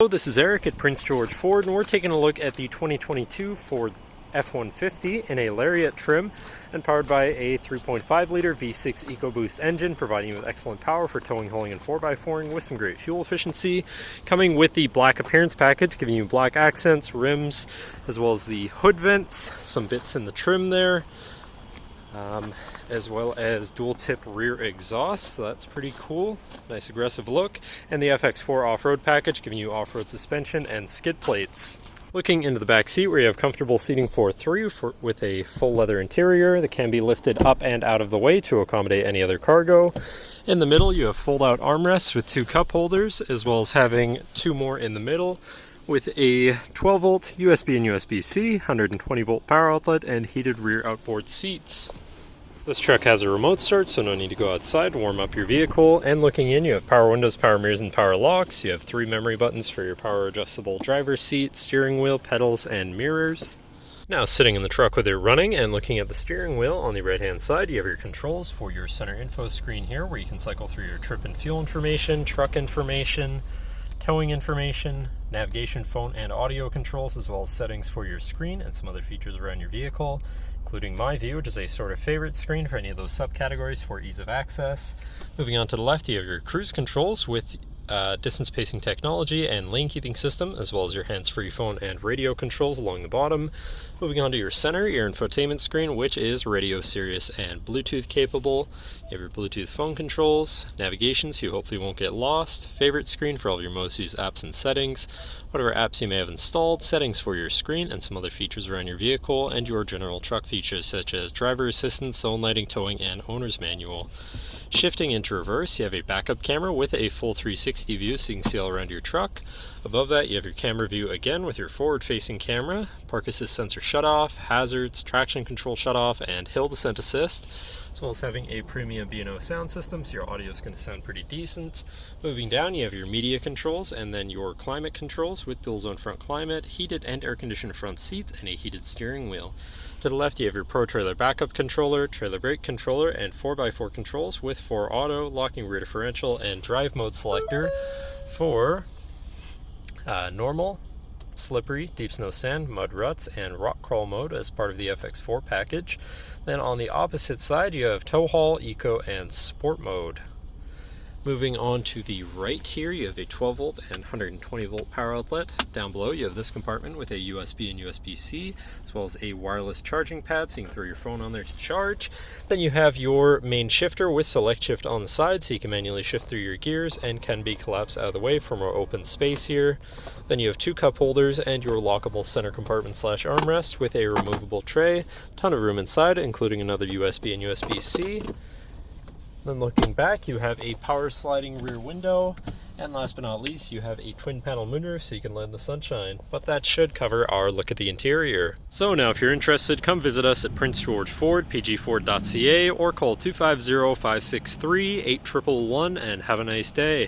Hello, this is Eric at Prince George Ford, and we're taking a look at the 2022 Ford F-150 in a Lariat trim and powered by a 3.5-liter V6 EcoBoost engine, providing you with excellent power for towing, hauling, and 4x4ing with some great fuel efficiency. Coming with the black appearance package, giving you black accents, rims, as well as the hood vents, some bits in the trim there, as well as dual tip rear exhaust, so that's pretty cool. Nice aggressive look. And the FX4 off-road package, giving you off-road suspension and skid plates. Looking into the back seat, where you have comfortable seating for three with a full leather interior that can be lifted up and out of the way to accommodate any other cargo. In the middle, you have fold-out armrests with two cup holders, as well as having two more in the middle with a 12-volt USB and USB-C, 120-volt power outlet, and heated rear outboard seats. This truck has a remote start, so no need to go outside to warm up your vehicle. And looking in, you have power windows, power mirrors, and power locks. You have 3 memory buttons for your power adjustable driver's seat, steering wheel, pedals, and mirrors. Now sitting in the truck with it running and looking at the steering wheel, on the right hand side you have your controls for your center info screen here, where you can cycle through your trip and fuel information, truck information, towing information, navigation, phone, and audio controls, as well as settings for your screen and some other features around your vehicle, including My View, which is a sort of favorite screen for any of those subcategories for ease of access. Moving on to the left, you have your cruise controls with distance pacing technology and lane keeping system, as well as your hands-free phone and radio controls along the bottom. Moving on to your center, your infotainment screen, which is radio, Sirius, and Bluetooth capable. You have your Bluetooth phone controls, navigation, so you hopefully won't get lost, favorite screen for all of your most used apps and settings, whatever apps you may have installed, settings for your screen, and some other features around your vehicle, and your general truck features such as driver assistance, zone lighting, towing, and owner's manual. Shifting into reverse, you have a backup camera with a full 360 view, so you can see all around your truck. Above that, you have your camera view again with your forward-facing camera, park assist sensor shutoff, hazards, traction control shutoff, and hill descent assist, as well as having a premium B&O sound system, so your audio is going to sound pretty decent. Moving down, you have your media controls and then your climate controls with dual zone front climate, heated and air-conditioned front seats, and a heated steering wheel. To the left, you have your Pro Trailer backup controller, trailer brake controller, and 4x4 controls with 4 auto, locking rear differential, and drive mode selector for normal, slippery, deep snow sand, mud ruts, and rock crawl mode as part of the FX4 package. Then on the opposite side, you have tow haul, eco, and sport mode. Moving on to the right here, you have a 12-volt and 120-volt power outlet. Down below, you have this compartment with a USB and USB-C, as well as a wireless charging pad, so you can throw your phone on there to charge. Then you have your main shifter with select shift on the side, so you can manually shift through your gears and can be collapsed out of the way for more open space here. Then you have 2 cup holders and your lockable center compartment / armrest with a removable tray. Ton of room inside, including another USB and USB-C. Then looking back, you have a power sliding rear window, and last but not least, you have a twin panel moonroof so you can let in the sunshine. But that should cover our look at the interior. So now if you're interested, come visit us at Prince George Ford, pgford.ca, or call 250-563-8111 and have a nice day.